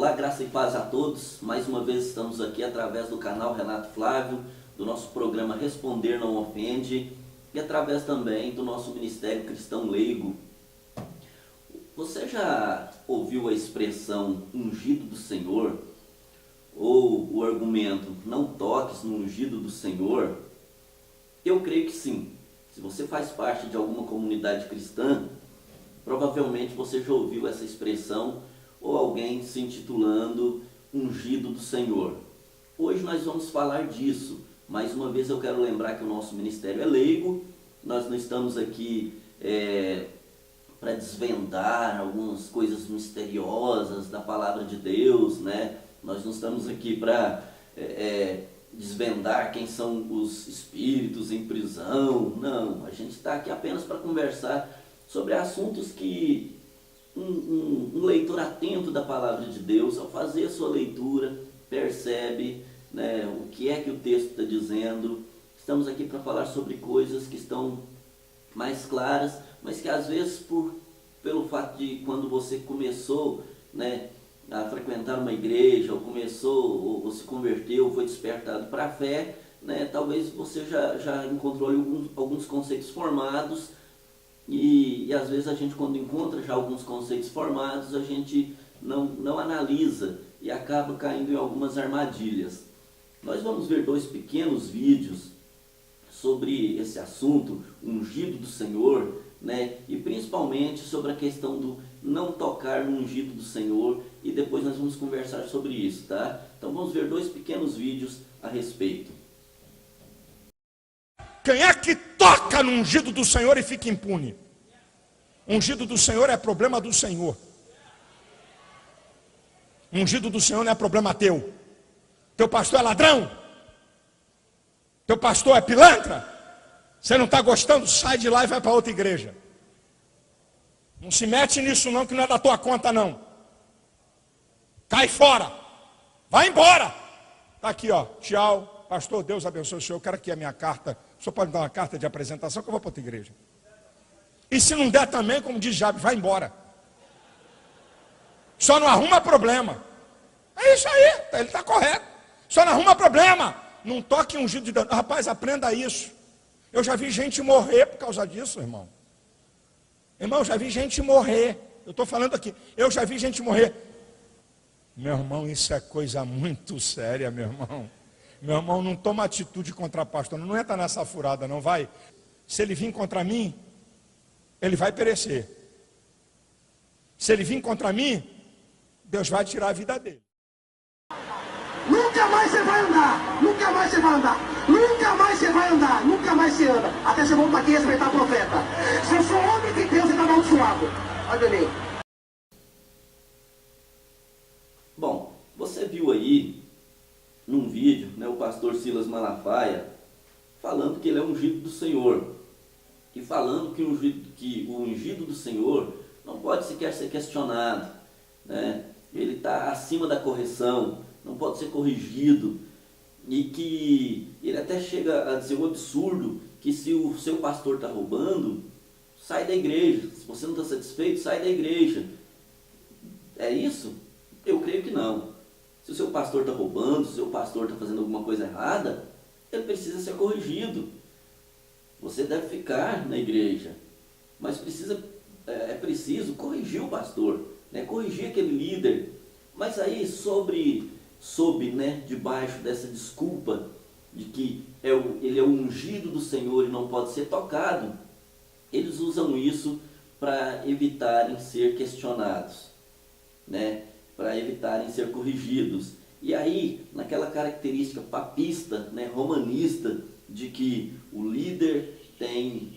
Olá, graça e paz a todos. Mais uma vez estamos aqui através do canal Renato Flávio, do nosso programa Responder Não Ofende e através também do nosso Ministério Cristão Leigo. Você já ouviu a expressão ungido do Senhor? Ou o argumento não toques no ungido do Senhor? Eu creio que sim. Se você faz parte de alguma comunidade cristã, provavelmente você já ouviu essa expressão ou alguém se intitulando ungido do Senhor. Hoje nós vamos falar disso. Mais uma vez eu quero lembrar que o nosso ministério é leigo. Nós não estamos aqui para desvendar algumas coisas misteriosas da palavra de Deus, né? Nós não estamos aqui para desvendar quem são os espíritos em prisão. Não, a gente está aqui apenas para conversar sobre assuntos que um leitor atento da palavra de Deus, ao fazer a sua leitura, percebe, né, o que é que o texto está dizendo. Estamos aqui para falar sobre coisas que estão mais claras, mas que às vezes pelo fato de quando você começou, né, a frequentar uma igreja, ou começou, ou se converteu, foi despertado para a fé, né, talvez você já encontrou alguns conceitos formados. E às vezes a gente, quando encontra já alguns conceitos formados, a gente não analisa e acaba caindo em algumas armadilhas. Nós vamos ver 2 pequenos vídeos sobre esse assunto, ungido do Senhor, né? E principalmente sobre a questão do não tocar no ungido do Senhor, e depois nós vamos conversar sobre isso, tá? Então vamos ver 2 pequenos vídeos a respeito. Quem é que toca no ungido do Senhor e fica impune? Ungido do Senhor é problema do Senhor. Ungido do Senhor não é problema teu. Teu pastor é ladrão? Teu pastor é pilantra? Você não está gostando? Sai de lá e vai para outra igreja. Não se mete nisso não, que não é da tua conta não. Cai fora. Vai embora. Está aqui, ó. Tchau. Pastor, Deus abençoe o senhor. Eu quero aqui a minha carta. O senhor pode me dar uma carta de apresentação que eu vou para outra igreja. E se não der também, como diz Jabe, vai embora. Só não arruma problema. É isso aí, ele está correto. Só não arruma problema. Não toque ungido de Deus. Rapaz, aprenda isso. Eu já vi gente morrer por causa disso, irmão. Irmão, eu já vi gente morrer. Eu estou falando aqui. Eu já vi gente morrer. Meu irmão, isso é coisa muito séria, meu irmão. Meu irmão, não toma atitude contra pastor. Não entra nessa furada, não vai. Se ele vir contra mim, ele vai perecer. Se ele vir contra mim, Deus vai tirar a vida dele. Nunca mais você vai andar. Nunca mais você vai andar. Nunca mais você vai andar. Nunca mais você anda. Até você voltar aqui e respeitar o profeta. Se eu sou homem de Deus, você está amaldiçoado. Olha bem. Bom, você viu aí num vídeo, né, o pastor Silas Malafaia falando que ele é ungido do Senhor e falando que o ungido do Senhor não pode sequer ser questionado, né? Ele está acima da correção, não pode ser corrigido, e que ele até chega a dizer o absurdo que se o seu pastor está roubando, sai da igreja. Se você não está satisfeito, sai da igreja. É isso? Eu creio que não. Se o seu pastor está roubando, se o seu pastor está fazendo alguma coisa errada, ele precisa ser corrigido. Você deve ficar na igreja, mas é preciso corrigir o pastor, né? Corrigir aquele líder. Mas aí, né, debaixo dessa desculpa de que ele é o ungido do Senhor e não pode ser tocado, eles usam isso para evitarem ser questionados, né? Para evitarem ser corrigidos. E aí, naquela característica papista, né, romanista, de que o líder tem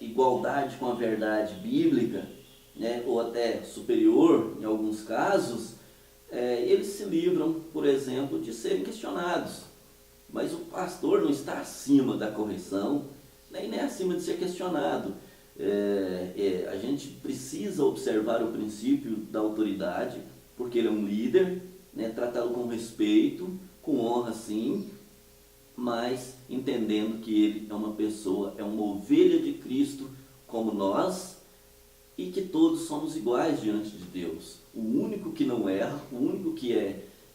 igualdade com a verdade bíblica, né, ou até superior em alguns casos, eles se livram, por exemplo, de serem questionados. Mas o pastor não está acima da correção, né, e nem acima de ser questionado. A gente precisa observar o princípio da autoridade, porque ele é um líder, né, tratá-lo com respeito, com honra sim, mas entendendo que ele é uma pessoa, é uma ovelha de Cristo como nós, e que todos somos iguais diante de Deus. O único que não erra, o único que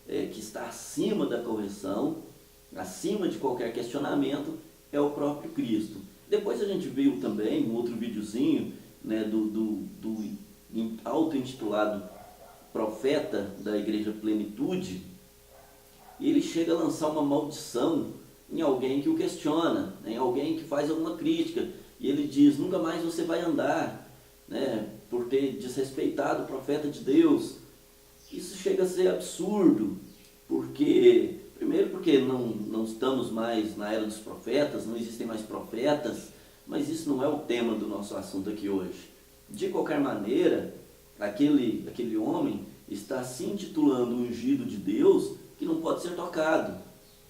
que está acima da correção, acima de qualquer questionamento, é o próprio Cristo. Depois a gente viu também um outro videozinho, né, do auto-intitulado profeta da Igreja Plenitude, e ele chega a lançar uma maldição em alguém que o questiona, em alguém que faz alguma crítica, e ele diz: nunca mais você vai andar, né, por ter desrespeitado o profeta de Deus. Isso chega a ser absurdo, primeiro porque não estamos mais na era dos profetas, não existem mais profetas, mas isso não é o tema do nosso assunto aqui hoje. De qualquer maneira, aquele homem está se intitulando ungido de Deus, que não pode ser tocado.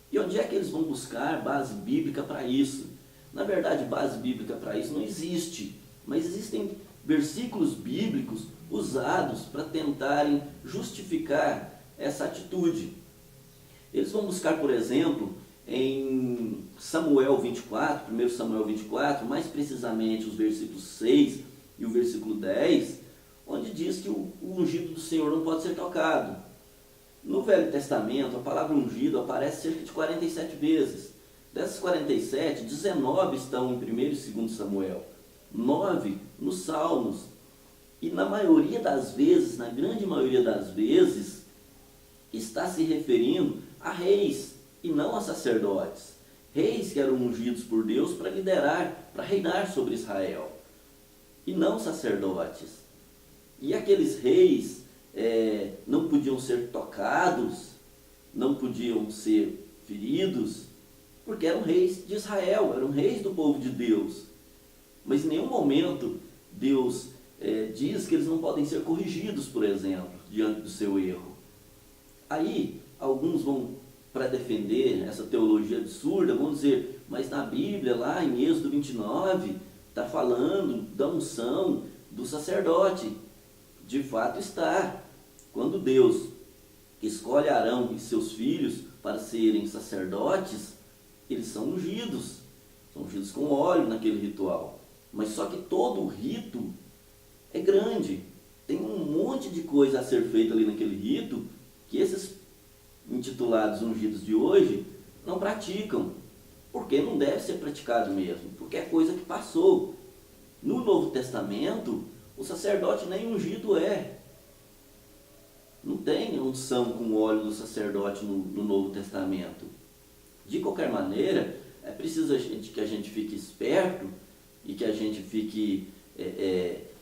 E onde é que eles vão buscar base bíblica para isso? Na verdade, base bíblica para isso não existe, mas existem versículos bíblicos usados para tentarem justificar essa atitude. Eles vão buscar, por exemplo, em Samuel 24, 1 Samuel 24, mais precisamente os versículos 6 e o versículo 10, onde diz que o ungido do Senhor não pode ser tocado. No Velho Testamento, a palavra ungido aparece cerca de 47 vezes. Dessas 47, 19 estão em 1 e 2 Samuel, 9 nos Salmos. E na maioria das vezes, na grande maioria das vezes, está se referindo a reis e não a sacerdotes. Reis que eram ungidos por Deus para liderar, para reinar sobre Israel, e não sacerdotes. E aqueles reis não podiam ser tocados, não podiam ser feridos, porque eram reis de Israel, eram reis do povo de Deus. Mas em nenhum momento Deus diz que eles não podem ser corrigidos, por exemplo, diante do seu erro. Aí, alguns vão, para defender essa teologia absurda, vão dizer: mas na Bíblia, lá em Êxodo 29, está falando da unção do sacerdote. De fato está. Quando Deus escolhe Arão e seus filhos para serem sacerdotes, eles são ungidos com óleo naquele ritual. Mas só que todo o rito é grande, tem um monte de coisa a ser feita ali naquele rito que esses intitulados ungidos de hoje não praticam, porque não deve ser praticado mesmo, porque é coisa que passou. No Novo Testamento, o sacerdote nem ungido é. Não tem unção com óleo do sacerdote no Novo Testamento. De qualquer maneira, é preciso que a gente fique esperto e que a gente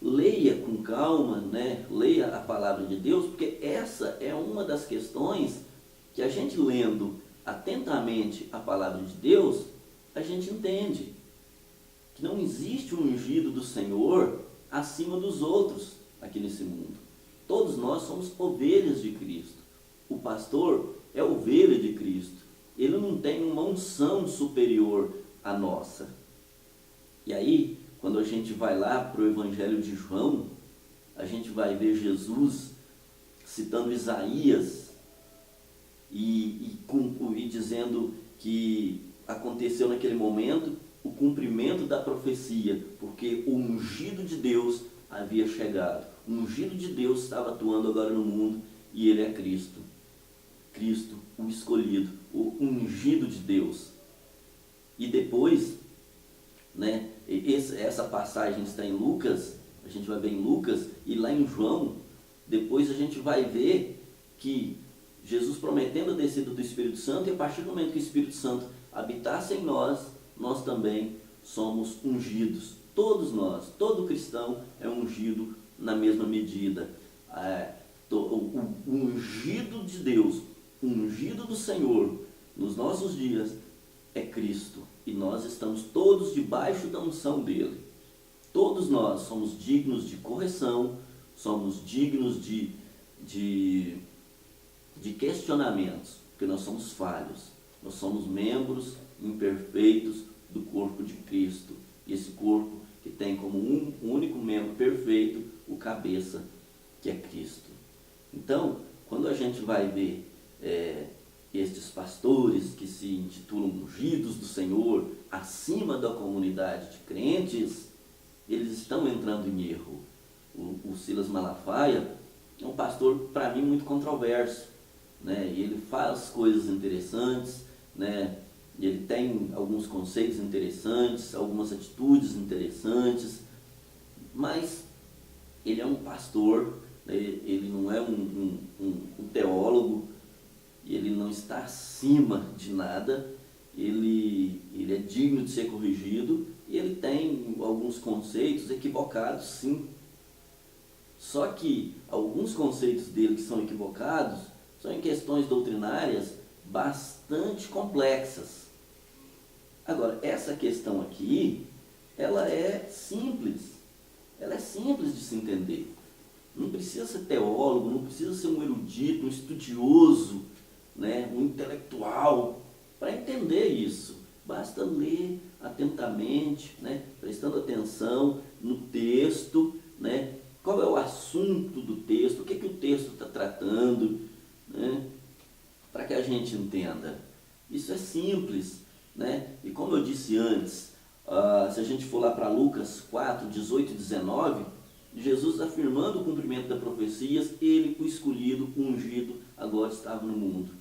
leia com calma, né? Leia a palavra de Deus, porque essa é uma das questões que a gente lendo atentamente a palavra de Deus, a gente entende que não existe um ungido do Senhor acima dos outros aqui nesse mundo. Todos nós somos ovelhas de Cristo. O pastor é ovelha de Cristo. Ele não tem uma unção superior à nossa. E aí, quando a gente vai lá para o Evangelho de João, a gente vai ver Jesus citando Isaías e dizendo que aconteceu naquele momento o cumprimento da profecia, porque o ungido de Deus havia chegado. O ungido de Deus estava atuando agora no mundo e ele é Cristo. Cristo, o escolhido, o ungido de Deus. E depois, né, essa passagem está em Lucas, a gente vai ver em Lucas, e lá em João, depois a gente vai ver que Jesus prometendo a descida do Espírito Santo, e a partir do momento que o Espírito Santo habitasse em nós, nós também somos ungidos. Todos nós, todo cristão é ungido na mesma medida. O ungido de Deus, o ungido do Senhor, nos nossos dias, é Cristo. E nós estamos todos debaixo da unção dele. Todos nós somos dignos de correção, somos dignos de questionamentos, porque nós somos falhos. Nós somos membros imperfeitos do corpo de Cristo. Esse corpo que tem como um único membro perfeito o cabeça, que é Cristo. Então, quando a gente vai ver estes pastores que se intitulam ungidos do Senhor acima da comunidade de crentes, eles estão entrando em erro. o Silas Malafaia é um pastor, para mim, muito controverso, né? E ele faz coisas interessantes, né? Ele tem alguns conceitos interessantes, algumas atitudes interessantes, mas ele é um pastor, né? Ele não é um teólogo, ele não está acima de nada, ele é digno de ser corrigido, e ele tem alguns conceitos equivocados, sim. Só que alguns conceitos dele que são equivocados são em questões doutrinárias bastante complexas. Agora, essa questão aqui, ela é simples de se entender. Não precisa ser teólogo, não precisa ser um erudito, um estudioso, né, um intelectual para entender isso. Basta ler atentamente, né, prestando atenção no texto, né, qual é o assunto do texto, o que o texto está tratando, né, para que a gente entenda. Isso é simples, né? E como eu disse antes, se a gente for lá para Lucas 4, 18 e 19, Jesus afirmando o cumprimento das profecias, ele, o escolhido, o ungido, agora estava no mundo.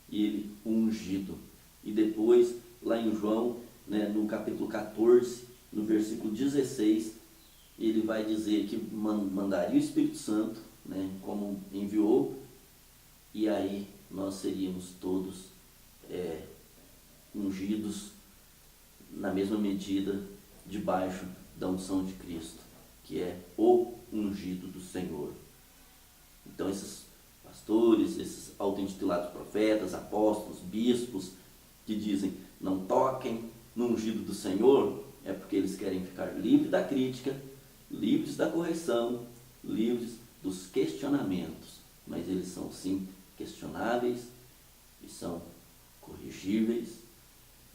E ele, o ungido. E depois, lá em João, né, no capítulo 14, no versículo 16, ele vai dizer que mandaria o Espírito Santo, né, como enviou, e aí nós seríamos todos ungidos na mesma medida debaixo da unção de Cristo, que é o ungido do Senhor. Então esses pastores, esses auto-intitulados profetas, apóstolos, bispos, que dizem não toquem no ungido do Senhor, é porque eles querem ficar livres da crítica, livres da correção, livres dos questionamentos. Mas eles são sim questionáveis e são corrigíveis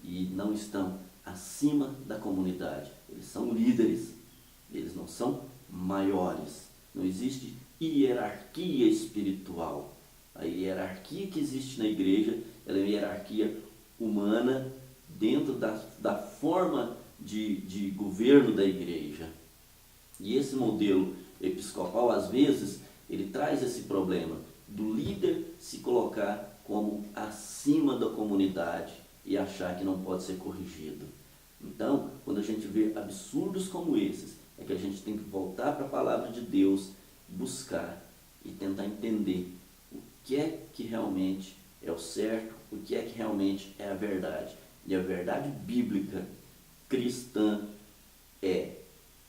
e não estão acima da comunidade. Eles são líderes, eles não são maiores. Não existe hierarquia espiritual. A hierarquia que existe na igreja, ela é uma hierarquia humana dentro da forma de governo da igreja. E esse modelo episcopal, às vezes, ele traz esse problema do líder se colocar como acima da comunidade e achar que não pode ser corrigido. Então, quando a gente vê absurdos como esses, é que a gente tem que voltar para a palavra de Deus, buscar e tentar entender o que é que realmente é o certo, o que é que realmente é a verdade. E a verdade bíblica cristã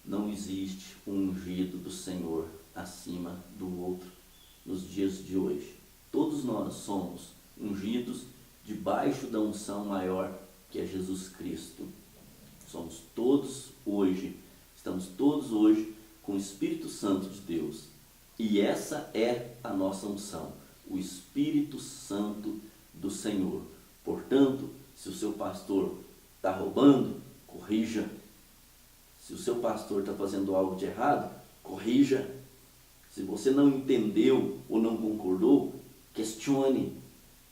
não existe um ungido do Senhor acima do outro nos dias de hoje. Todos nós somos ungidos debaixo da unção maior que é Jesus Cristo. Estamos todos hoje com o Espírito Santo de Deus. E essa é a nossa unção, o Espírito Santo do Senhor. Portanto, se o seu pastor está roubando, corrija. Se o seu pastor está fazendo algo de errado, corrija. Se você não entendeu ou não concordou, questione.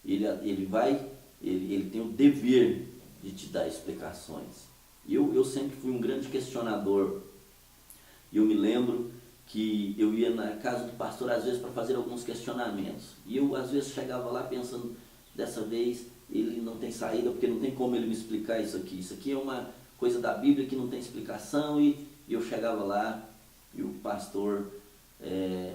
Ele tem o dever de te dar explicações. Eu sempre fui um grande questionador. E eu me lembro que eu ia na casa do pastor às vezes para fazer alguns questionamentos. E eu às vezes chegava lá pensando, dessa vez ele não tem saída, porque não tem como ele me explicar isso aqui. Isso aqui é uma coisa da Bíblia que não tem explicação. E eu chegava lá e o pastor,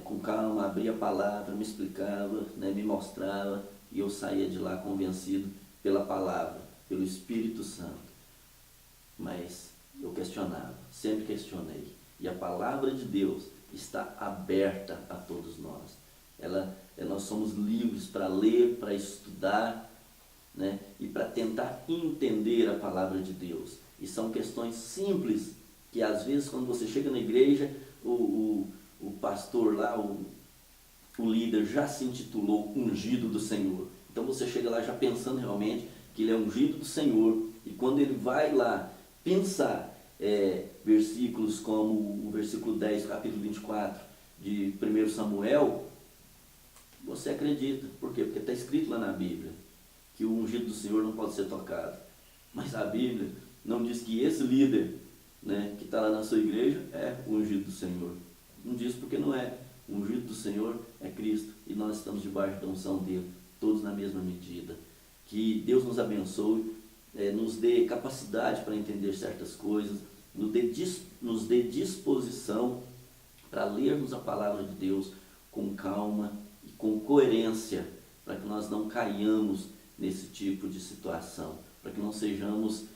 com calma, abria a palavra, me explicava, né, me mostrava. E eu saía de lá convencido pela palavra, pelo Espírito Santo. Mas eu questionava, sempre questionei. E a palavra de Deus está aberta a todos nós. Nós somos livres para ler, para estudar, né, e para tentar entender a palavra de Deus. E são questões simples, que às vezes quando você chega na igreja, o pastor lá, o líder já se intitulou ungido do Senhor. Então você chega lá já pensando realmente que ele é ungido do Senhor. E quando ele vai lá pensar versículos como o versículo 10 do capítulo 24 de 1 Samuel, você acredita. Por quê? Porque está escrito lá na Bíblia que o ungido do Senhor não pode ser tocado. Mas a Bíblia não diz que esse líder, né, que está lá na sua igreja é o ungido do Senhor. diz porque não é. O ungido do Senhor é Cristo e nós estamos debaixo da unção dele, todos na mesma medida. Que Deus nos abençoe, nos dê capacidade para entender certas coisas, nos dê disposição para lermos a palavra de Deus com calma e com coerência, para que nós não caiamos nesse tipo de situação, para que não sejamos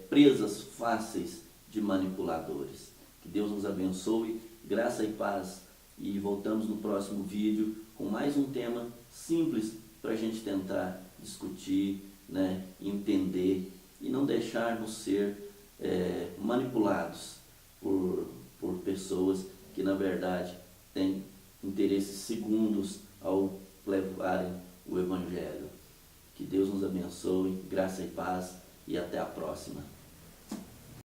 presas fáceis de manipuladores. Que Deus nos abençoe, graça e paz, e voltamos no próximo vídeo com mais um tema simples para a gente tentar discutir, né, entender e não deixarmos ser manipulados por pessoas que na verdade têm interesses segundos ao levarem o Evangelho. Que Deus nos abençoe, graça e paz, e até a próxima.